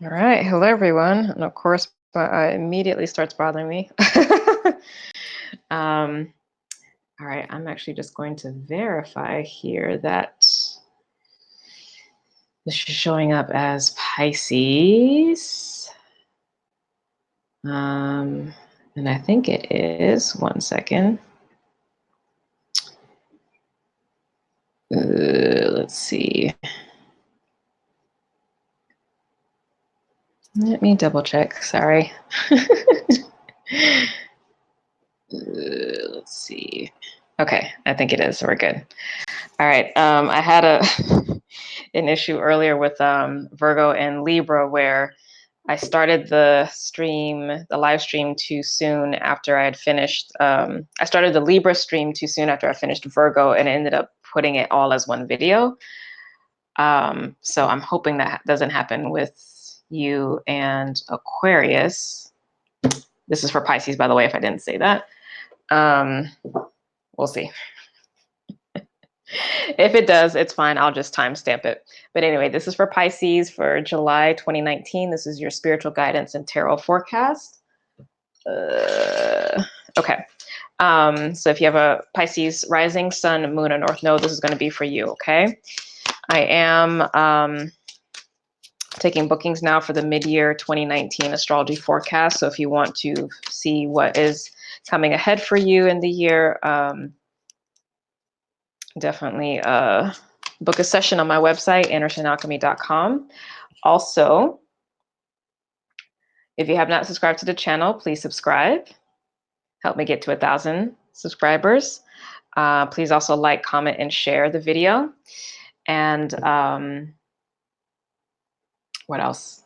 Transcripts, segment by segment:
All right, hello everyone, and of course, immediately starts bothering me. um, all right, I'm actually just going to verify here that this is showing up as Pisces, and I think it is. 1 second. Let's see. Let me double check. Sorry. Let's see. Okay, I think it is. We're good. All right. I had an issue earlier with Virgo and Libra where I started the live stream too soon after I had finished. I started the Libra stream too soon after I finished Virgo, and ended up putting it all as one video. So I'm hoping that doesn't happen with you and Aquarius. This is for Pisces, by the way, if I didn't say that. We'll see. If it does, it's fine. I'll just timestamp it. But anyway, this is for Pisces for July 2019. This is your spiritual guidance and tarot forecast. Okay. So if you have a Pisces rising, sun, moon, or north node, this is going to be for you, okay? I am taking bookings now for the mid-year 2019 astrology forecast. So if you want to see what is coming ahead for you in the year, definitely book a session on my website, andersonalchemy.com. Also, if you have not subscribed to the channel, please subscribe. Help me get to 1,000 subscribers. Please also like, comment, and share the video. And what else?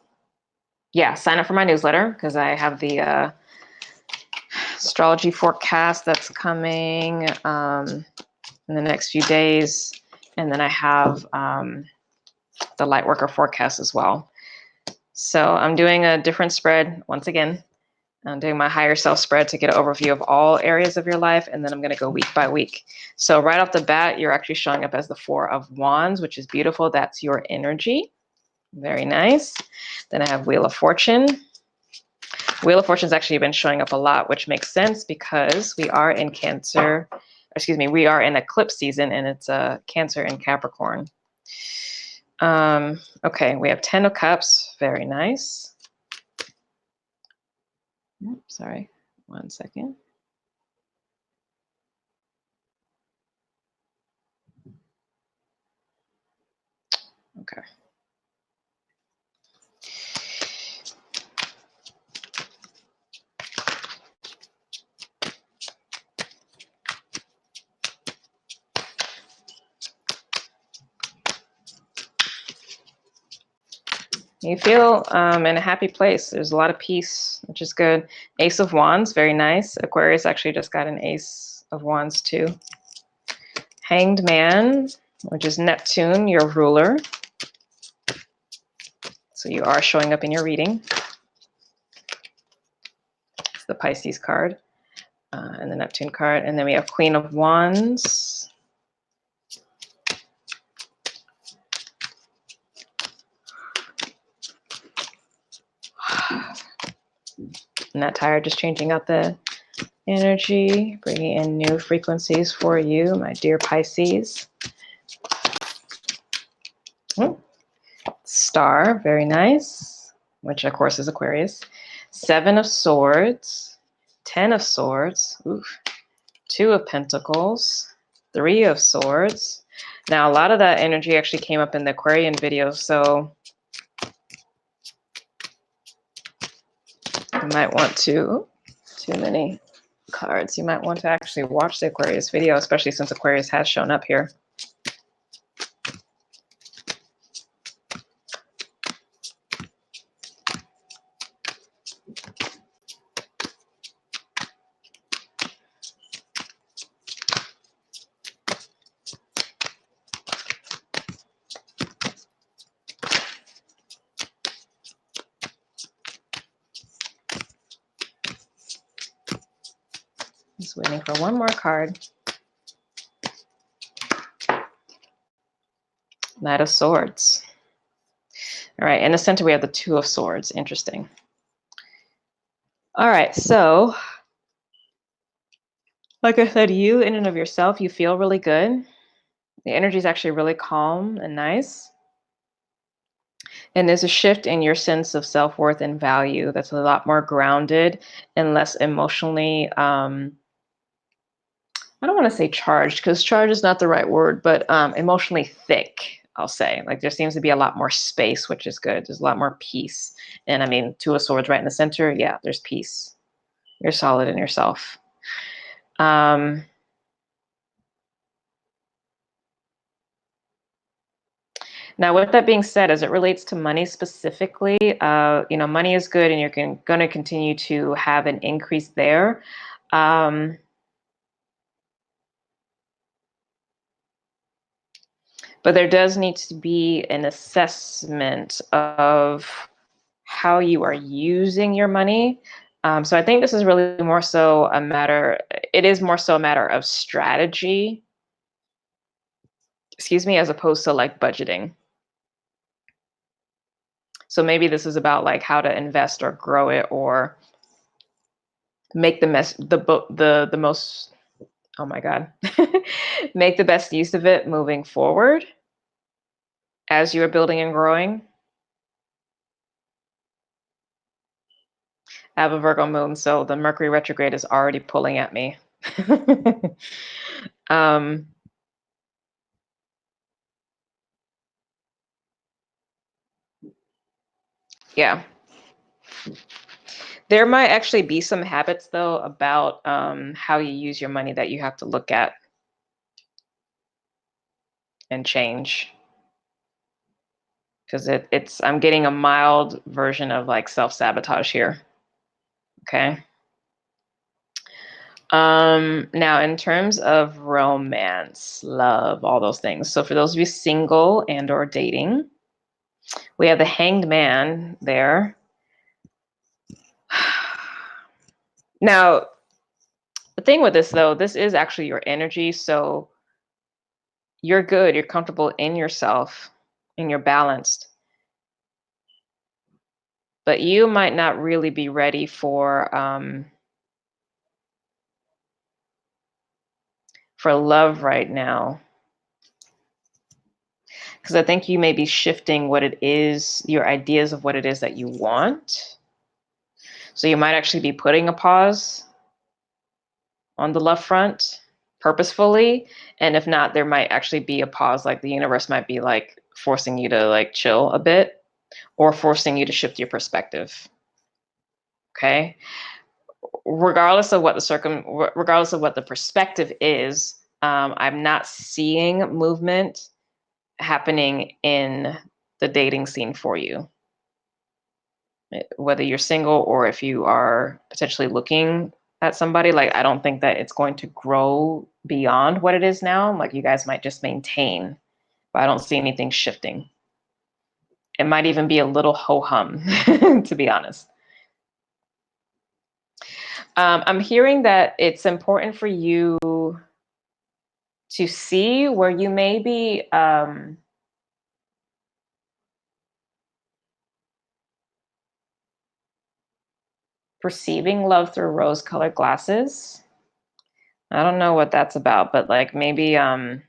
Yeah, sign up for my newsletter because I have the astrology forecast that's coming in the next few days. And then I have the Lightworker forecast as well. So I'm doing a different spread once again. I'm doing my higher self spread to get an overview of all areas of your life, and then I'm going to go week by week. So right off the bat, you're actually showing up as the 4 of Wands, which is beautiful. That's your energy. Very nice. Then I have Wheel of Fortune. Wheel of Fortune's actually been showing up a lot, which makes sense because we are in Cancer. Excuse me, we are in eclipse season, and it's Cancer and Capricorn. Okay, we have 10 of Cups. Very nice. Oops, sorry, 1 second. Okay. You feel in a happy place. There's a lot of peace, which is good. Ace of Wands, very nice. Aquarius actually just got an Ace of Wands too. Hanged Man, which is Neptune, your ruler. So you are showing up in your reading. It's the Pisces card and the Neptune card. And then we have Queen of Wands. I'm not tired, just changing out the energy, bringing in new frequencies for you, my dear Pisces. Star, very nice, which of course is Aquarius. 7 of Swords, 10 of Swords, oof, 2 of Pentacles, 3 of Swords. Now, a lot of that energy actually came up in the Aquarian video, so you might want to, too many cards, you might want to actually watch the Aquarius video, especially since Aquarius has shown up here. Just waiting for one more card. Knight of Swords. All right, in the center we have the Two of Swords. Interesting. All right, so like I said, you in and of yourself, you feel really good. The energy is actually really calm and nice. And there's a shift in your sense of self-worth and value that's a lot more grounded and less emotionally, I don't want to say charged, because charged is not the right word, but emotionally thick, I'll say. Like there seems to be a lot more space, which is good. There's a lot more peace. And I mean, Two of Swords right in the center. Yeah, there's peace. You're solid in yourself. Now, with that being said, as it relates to money specifically, money is good and you're going to continue to have an increase there. But there does need to be an assessment of how you are using your money. So I think this is really more so a matter, it is more so a matter of strategy, as opposed to like budgeting. So maybe this is about like how to invest or grow it or make the most, oh my God, make the best use of it moving forward as you are building and growing. I have a Virgo moon, so the Mercury retrograde is already pulling at me. Yeah. There might actually be some habits, though, about how you use your money that you have to look at and change. Because I'm getting a mild version of like self-sabotage here. Okay. Now in terms of romance, love, all those things. So for those of you single and or dating, we have the Hanged Man there. Now, the thing with this though, this is actually your energy. So you're good, you're comfortable in yourself, and you're balanced. But you might not really be ready for love right now. Because I think you may be shifting what it is, your ideas of what it is that you want. So you might actually be putting a pause on the love front purposefully. And if not, there might actually be a pause, like the universe might be like forcing you to like chill a bit or forcing you to shift your perspective. Okay. Regardless of what the perspective is, I'm not seeing movement happening in the dating scene for you. Whether you're single or if you are potentially looking at somebody, like I don't think that it's going to grow beyond what it is now. Like you guys might just maintain, but I don't see anything shifting. It might even be a little ho-hum, to be honest. I'm hearing that it's important for you to see where you may be perceiving love through rose-colored glasses. I don't know what that's about, but like maybe there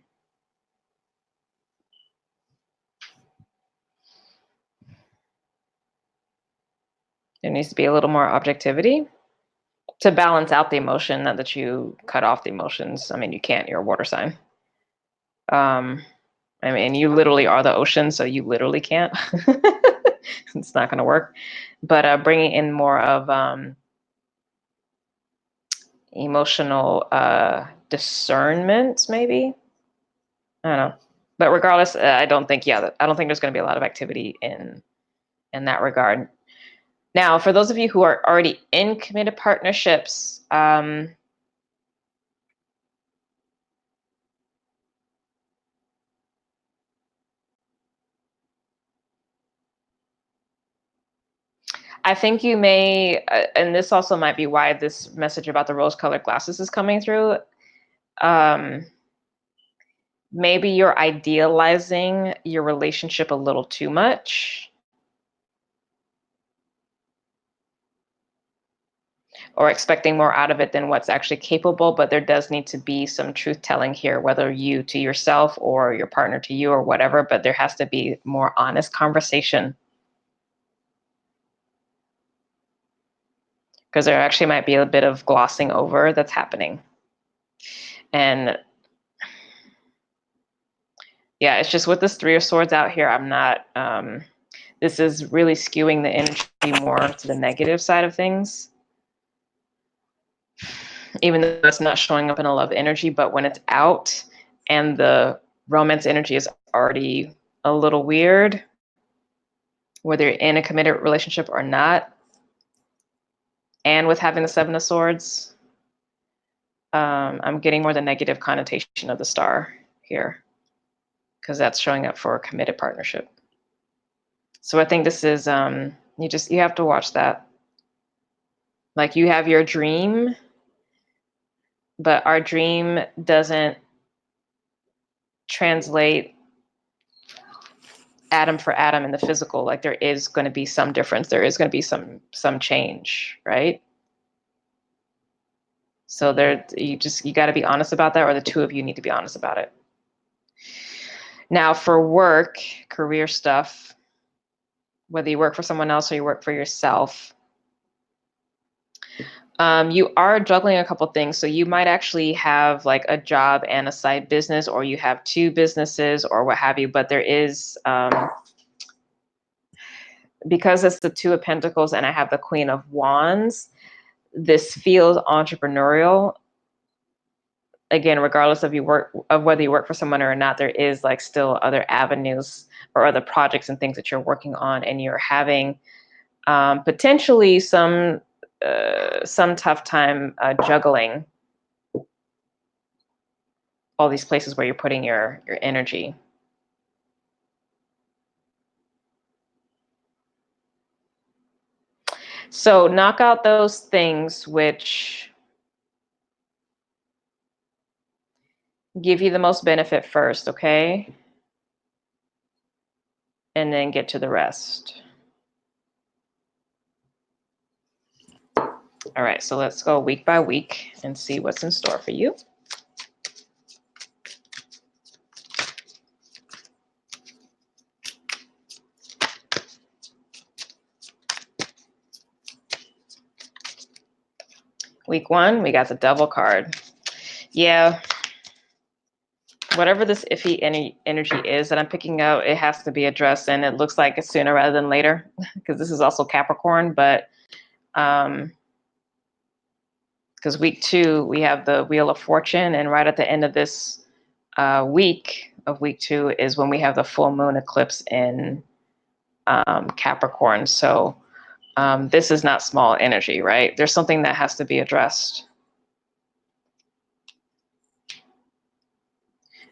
needs to be a little more objectivity to balance out the emotion, not that you cut off the emotions. I mean, you can't, you're a water sign. I mean, you literally are the ocean, so you literally can't. It's not going to work. But bringing in more of emotional discernment, maybe. I don't know. But regardless, I don't think there's going to be a lot of activity in that regard. Now, for those of you who are already in committed partnerships, I think you may, and this also might be why this message about the rose-colored glasses is coming through. Maybe you're idealizing your relationship a little too much. or expecting more out of it than what's actually capable. But there does need to be some truth telling here, whether you to yourself or your partner to you or whatever, but there has to be more honest conversation. Because there actually might be a bit of glossing over that's happening. And yeah, it's just with this Three of Swords out here, I'm not, this is really skewing the energy more to the negative side of things. Even though it's not showing up in a love energy, but when it's out and the romance energy is already a little weird, whether you're in a committed relationship or not, and with having the Seven of Swords, I'm getting more the negative connotation of the star here, because that's showing up for a committed partnership. So I think this is, you have to watch that. Like, you have your dream, but our dream doesn't translate atom for atom in the physical. Like, there is going to be some difference. There is going to be some change, right? So you got to be honest about that, or the two of you need to be honest about it. Now, for work, career stuff, whether you work for someone else or you work for yourself, you are juggling a couple things. So you might actually have like a job and a side business, or you have two businesses or what have you, but there is, because it's the Two of Pentacles and I have the Queen of Wands, this feels entrepreneurial. Again, regardless of whether you work for someone or not, there is like still other avenues or other projects and things that you're working on, and you're having potentially some tough time juggling all these places where you're putting your energy. So knock out those things which give you the most benefit first, okay? And then get to the rest. All right, so let's go week by week and see what's in store for you. Week 1, we got the Devil card. Yeah, whatever this iffy energy is that I'm picking out, it has to be addressed, and it looks like it's sooner rather than later, because this is also Capricorn, but because week 2, we have the Wheel of Fortune, and right at the end of this week of week 2 is when we have the full moon eclipse in Capricorn. So this is not small energy, right? There's something that has to be addressed.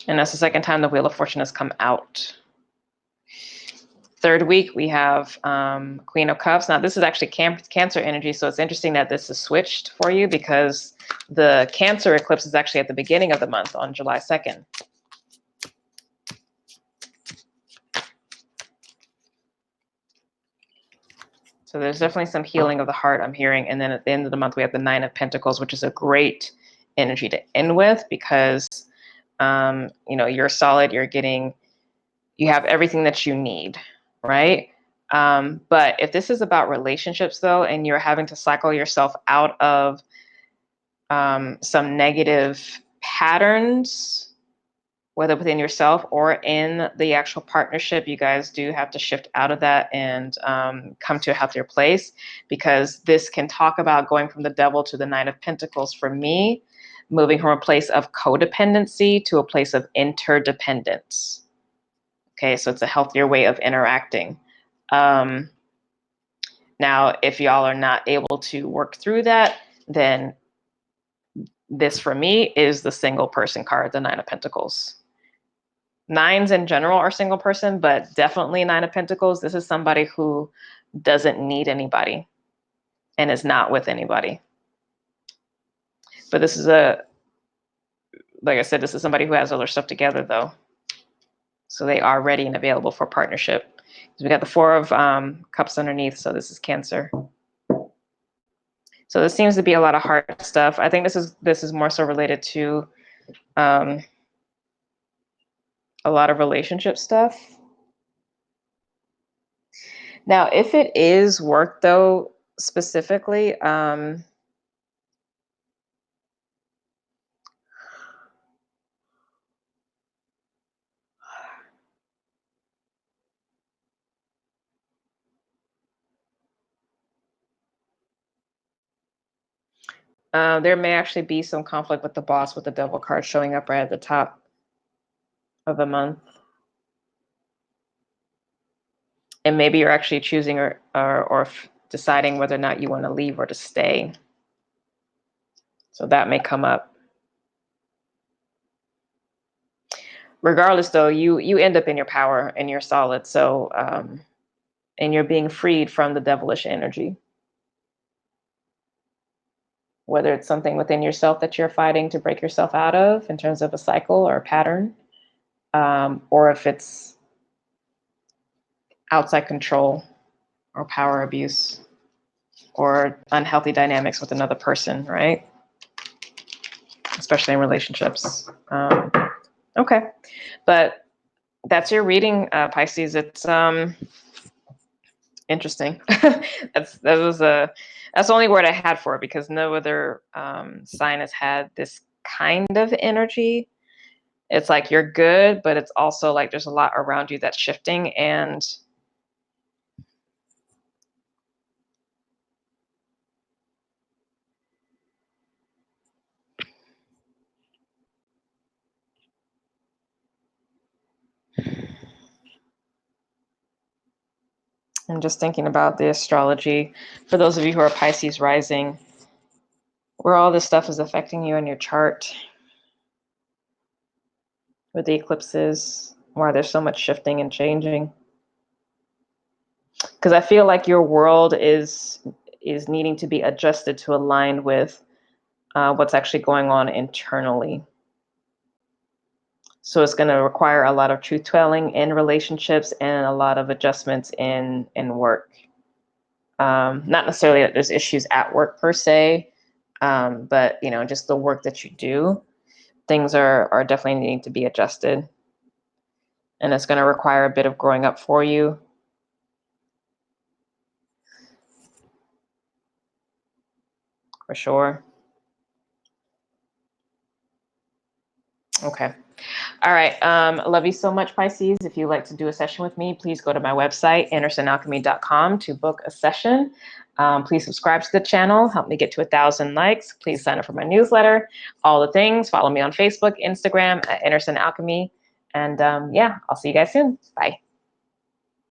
And that's the second time the Wheel of Fortune has come out. Third week, we have Queen of Cups. Now, this is actually Cancer energy, so it's interesting that this is switched for you, because the Cancer eclipse is actually at the beginning of the month on July 2nd. So there's definitely some healing of the heart I'm hearing. And then at the end of the month, we have the Nine of Pentacles, which is a great energy to end with, because you're solid, you have everything that you need, right? But if this is about relationships though, and you're having to cycle yourself out of some negative patterns, whether within yourself or in the actual partnership, you guys do have to shift out of that and come to a healthier place, because this can talk about going from the Devil to the Nine of Pentacles. For me, moving from a place of codependency to a place of interdependence. Okay, so it's a healthier way of interacting. Now, if y'all are not able to work through that, then this for me is the single person card, the Nine of Pentacles. Nines in general are single person, but definitely Nine of Pentacles. This is somebody who doesn't need anybody and is not with anybody. But this is like I said, this is somebody who has all their stuff together though. So they are ready and available for partnership. So we got the Four of Cups underneath. So this is Cancer. So there seems to be a lot of hard stuff. I think this is more so related to a lot of relationship stuff. Now, if it is work though, specifically, there may actually be some conflict with the boss with the devil card showing up right at the top of the month. And maybe you're actually choosing or deciding whether or not you want to leave or to stay. So that may come up. Regardless, though, you end up in your power and you're solid. So, and you're being freed from the devilish energy. Whether it's something within yourself that you're fighting to break yourself out of in terms of a cycle or a pattern, or if it's outside control or power abuse or unhealthy dynamics with another person, right? Especially in relationships. Okay, but that's your reading, Pisces. It's interesting. That's the only word I had for it, because no other sign has had this kind of energy. It's like you're good, but it's also like there's a lot around you that's shifting, and I'm just thinking about the astrology. For those of you who are Pisces rising, where all this stuff is affecting you in your chart, with the eclipses, why there's so much shifting and changing. Because I feel like your world is needing to be adjusted to align with what's actually going on internally. So it's going to require a lot of truth telling in relationships and a lot of adjustments in work. Not necessarily that there's issues at work per se, but you know, just the work that you do, things are definitely needing to be adjusted, and it's going to require a bit of growing up for you. For sure. Okay. All right. I love you so much, Pisces. If you'd like to do a session with me, please go to my website, andersonalchemy.com, to book a session. Please subscribe to the channel. Help me get to 1,000 likes. Please sign up for my newsletter. All the things. Follow me on Facebook, Instagram at Anderson Alchemy. And yeah, I'll see you guys soon. Bye.